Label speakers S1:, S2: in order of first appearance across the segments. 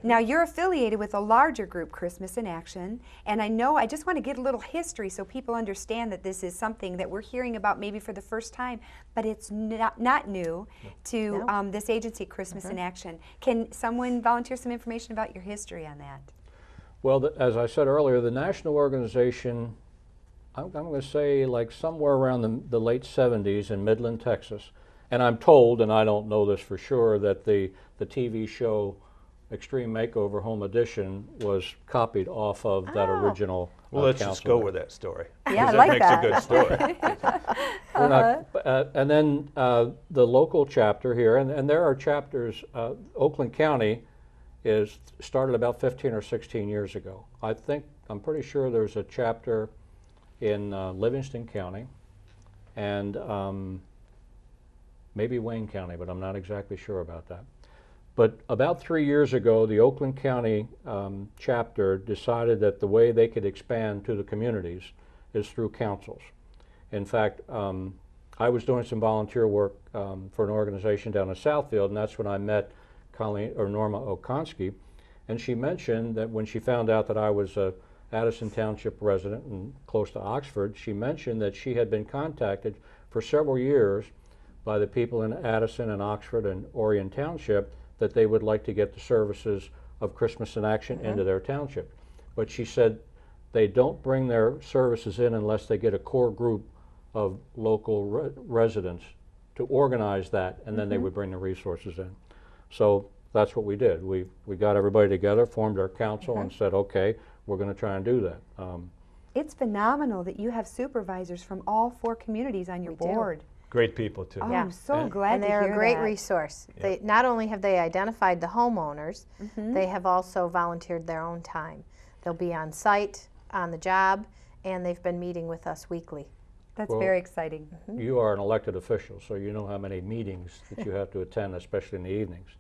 S1: Now you're affiliated with a larger group, Christmas in Action, and I just want to get a little history so people understand that this is something that we're hearing about maybe for the first time, but it's not new to this agency, Christmas in Action. Can someone volunteer some information about your history on that?
S2: Well, as I said earlier, the national organization, I'm going to say like somewhere around the late 70s in Midland, Texas. And I'm told, and I don't know this for sure, that the TV show Extreme Makeover Home Edition was copied off of that original
S3: Well, let's just go with that story.
S1: Yeah, I like that.
S3: That makes a good story.
S2: And then the local chapter here, and there are chapters, Oakland County is started about 15 or 16 years ago. I'm pretty sure there's a chapter in Livingston County and maybe Wayne County, but I'm not exactly sure about that. But about 3 years ago, the Oakland County chapter decided that the way they could expand to the communities is through councils. In fact, I was doing some volunteer work for an organization down in Southfield, and that's when I met Norma Okonski, and she mentioned that when she found out that I was a Addison Township resident and close to Oxford, she mentioned that she had been contacted for several years by the people in Addison and Oxford and Orion Township that they would like to get the services of Christmas in Action into their township. But she said they don't bring their services in unless they get a core group of local residents to organize that, and then they would bring the resources in. So that's what we did. We got everybody together, formed our council, and said, okay, we're going to try and do that.
S1: It's phenomenal that you have supervisors from all 4 communities on your board.
S3: Great people, too.
S1: Oh, I'm so glad to hear that.
S4: And they're a great resource. They, not only have they identified the homeowners, they have also volunteered their own time. They'll be on site, on the job, and they've been meeting with us weekly.
S1: That's very exciting.
S2: You are an elected official, so you know how many meetings that you have to attend, especially in the evenings.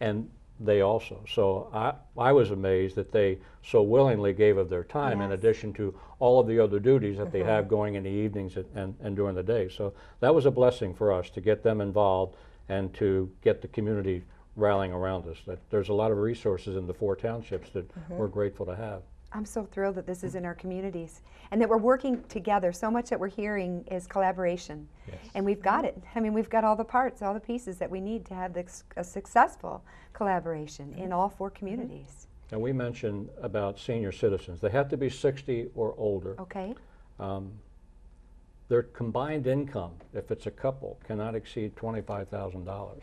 S2: And they also. So I was amazed that they so willingly gave of their time in addition to all of the other duties that they have going in the evenings and during the day. So that was a blessing for us to get them involved and to get the community rallying around us. That there's a lot of resources in the 4 townships that we're grateful to have.
S1: I'm so thrilled that this is in our communities and that we're working together. So much that we're hearing is collaboration. And we've got it. I mean, we've got all the parts, all the pieces that we need to have a successful collaboration in all 4 communities.
S2: And we mentioned about senior citizens. They have to be 60 or older.
S1: Okay.
S2: Their combined income, if it's a couple, cannot exceed $25,000.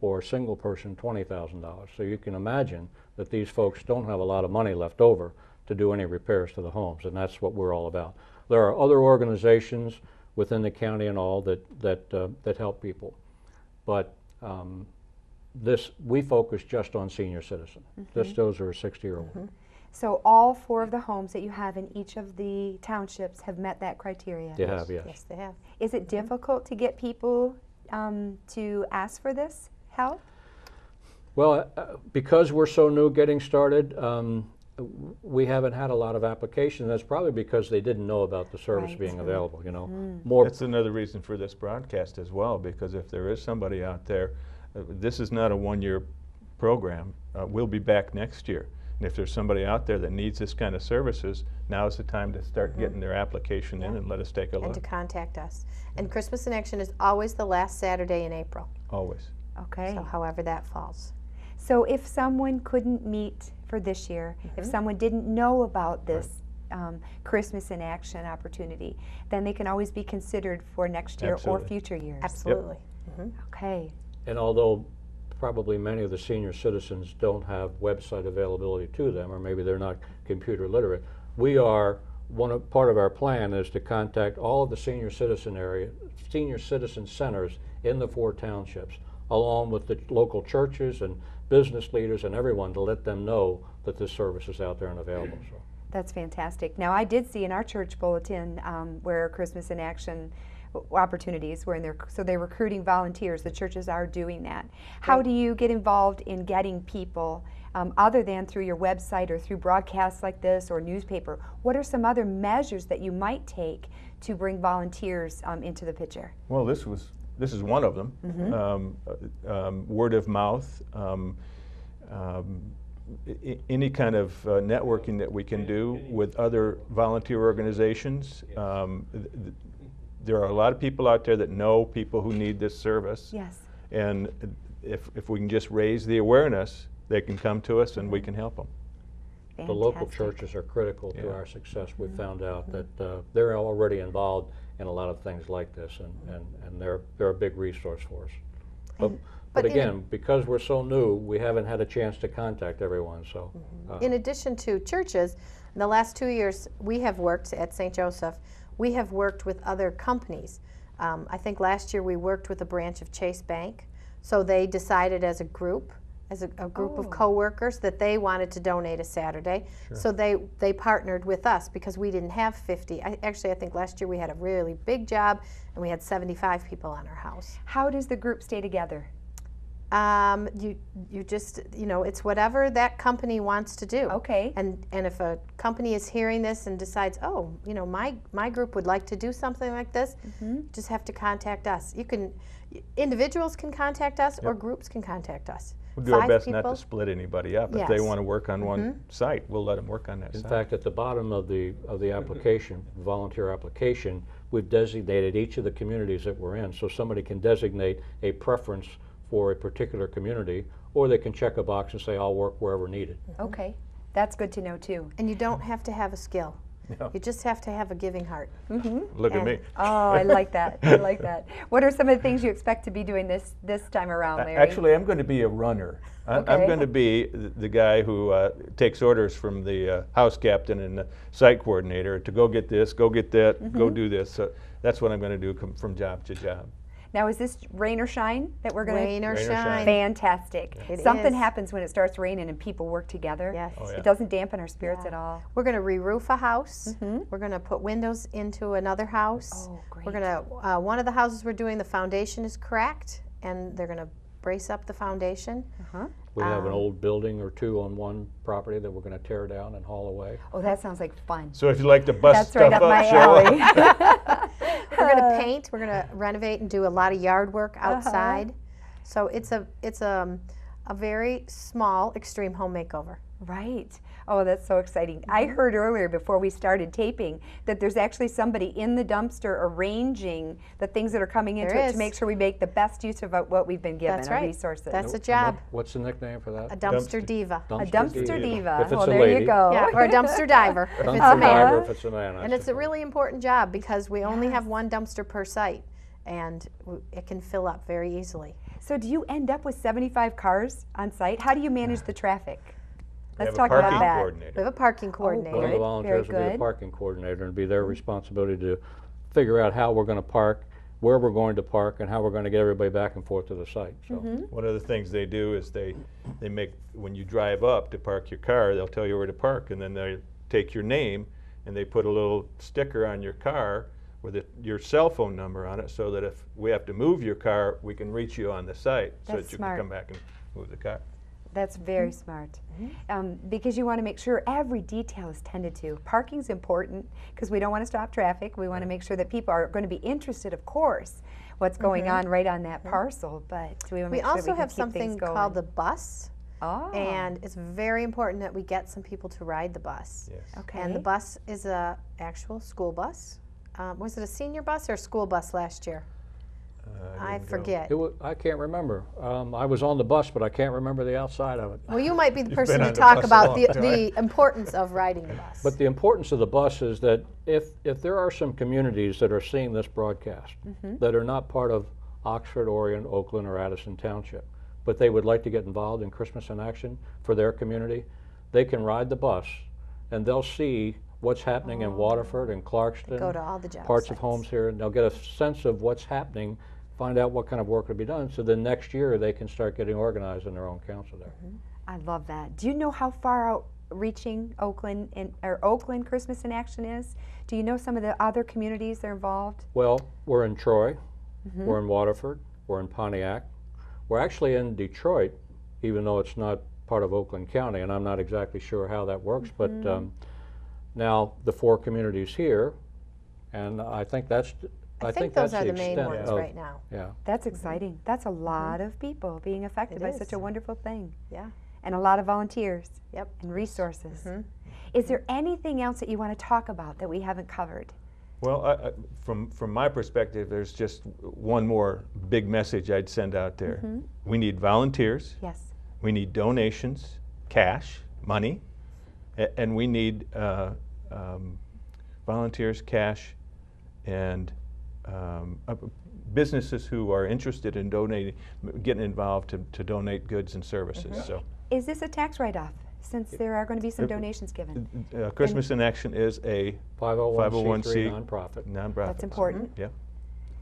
S2: Or a single person, $20,000. So you can imagine that these folks don't have a lot of money left over to do any repairs to the homes, and that's what we're all about. There are other organizations within the county and all that help people, but we focus just on senior citizens. Just those who are 60 or older.
S1: So all 4 of the homes that you have in each of the townships have met that criteria?
S2: They have, yes.
S4: Yes, they have.
S1: Is it difficult to get people to ask for this help?
S2: Well, because we're so new getting started, we haven't had a lot of applications. That's probably because they didn't know about the service being available, you know.
S3: That's another reason for this broadcast as well, because if there is somebody out there, this is not a one-year program. We'll be back next year. And if there's somebody out there that needs this kind of services, now is the time to start getting their application in and let us take a look.
S4: And to contact us. And Christmas in Action is always the last Saturday in April.
S3: Always.
S1: Okay.
S4: So however that falls.
S1: So if someone couldn't meet for this year, if someone didn't know about this Christmas in Action opportunity, then they can always be considered for next year or future years.
S4: Absolutely.
S1: Okay.
S2: And although probably many of the senior citizens don't have website availability to them, or maybe they're not computer literate, we are, part of our plan is to contact all of the senior citizen centers in the 4 townships, along with the local churches and business leaders and everyone, to let them know that this service is out there and available. So.
S1: That's fantastic. Now, I did see in our church bulletin where Christmas in Action opportunities were in there, so they're recruiting volunteers. The churches are doing that. How do you get involved in getting people, other than through your website or through broadcasts like this or newspaper? What are some other measures that you might take to bring volunteers into the picture?
S3: Well, this is one of them. Word of mouth, any kind of networking that we can do with other volunteer organizations. There are a lot of people out there that know people who need this service.
S1: Yes.
S3: And if we can just raise the awareness, they can come to us and we can help them.
S1: Fantastic.
S2: The local churches are critical to our success. We found out that they're already involved in a lot of things like this, and they're a big resource for us. But again, because we're so new, we haven't had a chance to contact everyone. So,
S4: in addition to churches, in the last 2 years we have worked at St. Joseph. We have worked with other companies. I think last year we worked with a branch of Chase Bank. So they decided as a group of co-workers that they wanted to donate a Saturday.
S2: Sure.
S4: So they partnered with us because we didn't have 50. Actually, I think last year we had a really big job and we had 75 people on our house.
S1: How does the group stay together?
S4: You just, it's whatever that company wants to do.
S1: Okay.
S4: And if a company is hearing this and decides, oh, my group would like to do something like this, just have to contact us. Individuals can contact us or groups can contact us.
S3: We'll do our
S4: 5
S3: best
S4: people.
S3: not to split anybody up. If they want to work on one site, we'll let them work on that
S2: in
S3: site.
S2: fact, at the bottom of the application, volunteer application, we've designated each of the communities that we're in, so somebody can designate a preference for a particular community, or they can check a box and say, I'll work wherever needed.
S1: Okay, that's good to know too.
S4: And you don't have to have a skill.
S3: No.
S4: You just have to have a giving heart.
S3: Look at me.
S1: Oh, I like that. I like that. What are some of the things you expect to be doing this time around, Larry?
S3: Actually, I'm going to be a runner. I'm
S1: Okay.
S3: going to be the guy who takes orders from the house captain and the site coordinator to go get this, go get that, go do this. So that's what I'm going to do from job to job.
S1: Now, is this rain or shine that we're going to?
S4: Rain or
S3: Rain or shine.
S4: shine.
S1: Fantastic.
S4: It
S1: Something
S4: is.
S1: happens when it starts raining and people work together.
S4: Yes.
S3: Oh, yeah.
S1: It doesn't dampen our spirits
S4: Yeah.
S1: at all.
S4: We're going to re-roof a house. We're going to put windows into another house.
S1: Oh, great.
S4: We're going to, one of the houses we're doing, the foundation is cracked, and they're going to brace up the foundation.
S2: We have an old building or two on one property that we're going to tear down and haul away.
S1: Oh, that sounds like fun.
S3: So if you like to bust
S1: That's
S3: stuff
S1: right up
S3: up,
S1: my
S3: show up.
S1: alley.
S4: We're going to paint. We're going to renovate and do a lot of yard work outside. So it's a very small extreme home makeover.
S1: Right. Oh, that's so exciting. I heard earlier before we started taping that there's actually somebody in the dumpster arranging the things that are coming into
S4: There
S1: it
S4: is.
S1: to make sure we make the best use of what we've been given,
S4: That's
S1: our
S4: right.
S1: resources.
S4: That's a
S2: And
S4: job.
S2: what's the nickname for that?
S4: A dumpster diva.
S1: a dumpster diva.
S2: If it's
S1: Well,
S2: a
S1: there
S2: lady.
S1: you go.
S4: Yeah, or a dumpster diver if it's a
S2: Dumpster
S4: man.
S2: driver if it's a man. I
S4: And it's a
S2: suppose.
S4: really important job because we only have one dumpster per site, and it can fill up very easily.
S1: So do you end up with 75 cars on site? How do you manage the traffic?
S3: We
S1: Let's
S3: have a
S1: talk about
S3: parking
S1: that.
S4: We
S3: coordinator.
S4: have a parking coordinator.
S2: One of the
S1: Good,
S2: volunteers will
S1: very
S2: be the
S1: good.
S2: parking coordinator, and it'll be their responsibility to figure out how we're going to park, where we're going to park, and how we're going to get everybody back and forth to the site. So
S3: One of the things they do is they make, when you drive up to park your car, they'll tell you where to park, and then they take your name and they put a little sticker on your car with your cell phone number on it, so that if we have to move your car, we can reach you on the site so
S1: That's
S3: that you
S1: smart.
S3: can come back and move the car.
S1: That's very smart. Because you want to make sure every detail is tended to. Parking's important because we don't want to stop traffic. We want to make sure that people are going to be interested, of course, what's going on right on that parcel. But we want to
S4: We
S1: make sure
S4: also
S1: we can
S4: have
S1: keep
S4: something
S1: things going.
S4: called the bus,
S1: Oh,
S4: and it's very important that we get some people to ride the bus.
S3: Yes.
S1: okay.
S4: And the bus is a actual school bus. Was it a senior bus or a school bus last year? I
S3: didn't go.
S4: forget.
S2: I can't remember. I was on the bus, but I can't remember the outside of it.
S4: Well, you might be the person
S3: been
S4: to
S3: on the
S4: talk
S3: bus a
S4: about
S3: long
S4: the importance of riding the bus.
S2: But the importance of the bus is that if there are some communities that are seeing this broadcast that are not part of Oxford, Orion, Oakland, or Addison Township, but they would like to get involved in Christmas in Action for their community, they can ride the bus and they'll see what's happening in Waterford and Clarkston,
S4: Go to all the job
S2: parts
S4: sites.
S2: of homes here, and they'll get a sense of what's happening, find out what kind of work will be done, so then next year they can start getting organized in their own council there.
S1: I love that. Do you know how far outreaching Oakland or Oakland Christmas in Action is? Do you know some of the other communities that are involved?
S2: Well, we're in Troy, we're in Waterford, we're in Pontiac, we're actually in Detroit, even though it's not part of Oakland County, and I'm not exactly sure how that works, but now the 4 communities here, and I think that's
S4: I think those
S2: that's
S4: are the
S2: the
S4: main
S2: extent
S4: ones
S2: of,
S4: right now.
S2: Yeah.
S1: That's exciting. That's a lot of people being affected
S4: It
S1: by
S4: is.
S1: such a wonderful thing.
S4: Yeah.
S1: and a lot of volunteers.
S4: Yep.
S1: And resources.
S4: Mhm.
S1: Is there anything else that you want to talk about that we haven't covered?
S3: Well, from my perspective, there's just one more big message I'd send out there. We need volunteers.
S1: Yes.
S3: We need donations, cash, money, and we need volunteers, cash, and businesses who are interested in donating, getting involved to donate goods and services. So,
S1: Is this a tax write-off, since there are going to be some donations given?
S3: Christmas in Action is a
S2: 501c3 nonprofit.
S3: nonprofit.
S1: That's important.
S3: Yeah.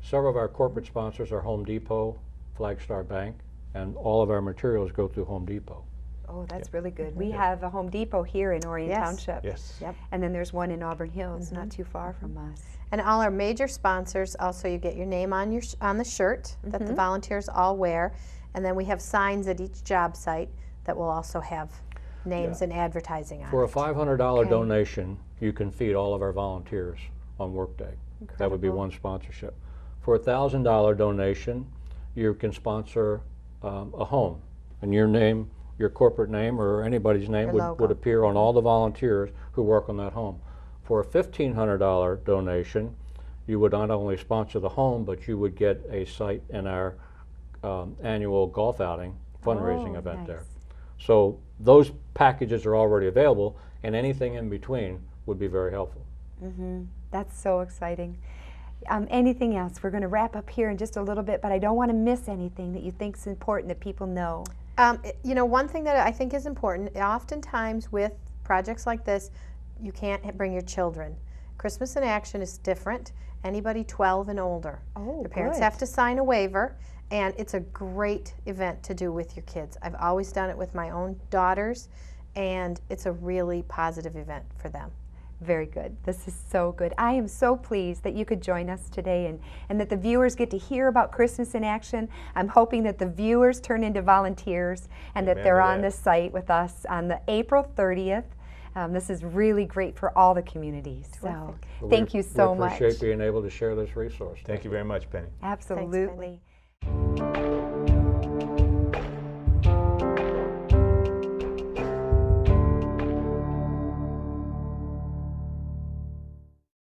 S2: Several of our corporate sponsors are Home Depot, Flagstar Bank, and all of our materials go through Home Depot.
S1: Oh, that's really good. We have a Home Depot here in Orion
S4: Yes.
S1: Township.
S3: Yes.
S4: Yep.
S1: And then there's one in Auburn Hills, not too far from us.
S4: And all our major sponsors, also you get your name on your on the shirt that the volunteers all wear, and then we have signs at each job site that will also have names and advertising on
S2: For a
S4: it.
S2: $500 donation, you can feed all of our volunteers on workday. That would be
S1: Incredible.
S2: one sponsorship. For a $1,000 donation, you can sponsor a home, and your name, your corporate name, or anybody's name
S4: Your
S2: would
S4: logo.
S2: appear on all the volunteers who work on that home. For a $1,500 donation, you would not only sponsor the home, but you would get a site in our annual golf outing fundraising event
S1: nice.
S2: there. So those packages are already available, and anything in between would be very helpful.
S1: That's so exciting. Anything else? We're going to wrap up here in just a little bit, but I don't want to miss anything that you think is important that people know.
S4: You know, one thing that I think is important, oftentimes with projects like this, you can't bring your children. Christmas in Action is different. Anybody 12 and older.
S1: Oh,
S4: Their parents
S1: good.
S4: have to sign a waiver, and it's a great event to do with your kids. I've always done it with my own daughters, and it's a really positive event for them.
S1: Very good. This is so good. I am so pleased that you could join us today and that the viewers get to hear about Christmas in Action. I'm hoping that the viewers turn into volunteers and that
S3: Amen
S1: they're
S3: to
S1: on
S3: that.
S1: the site with us on the April 30th. This is really great for all the communities. So
S4: Terrific.
S1: thank you so
S2: we
S1: much.
S2: appreciate being able to share this resource.
S3: Thank you very much, Penny.
S1: Absolutely.
S4: Penny.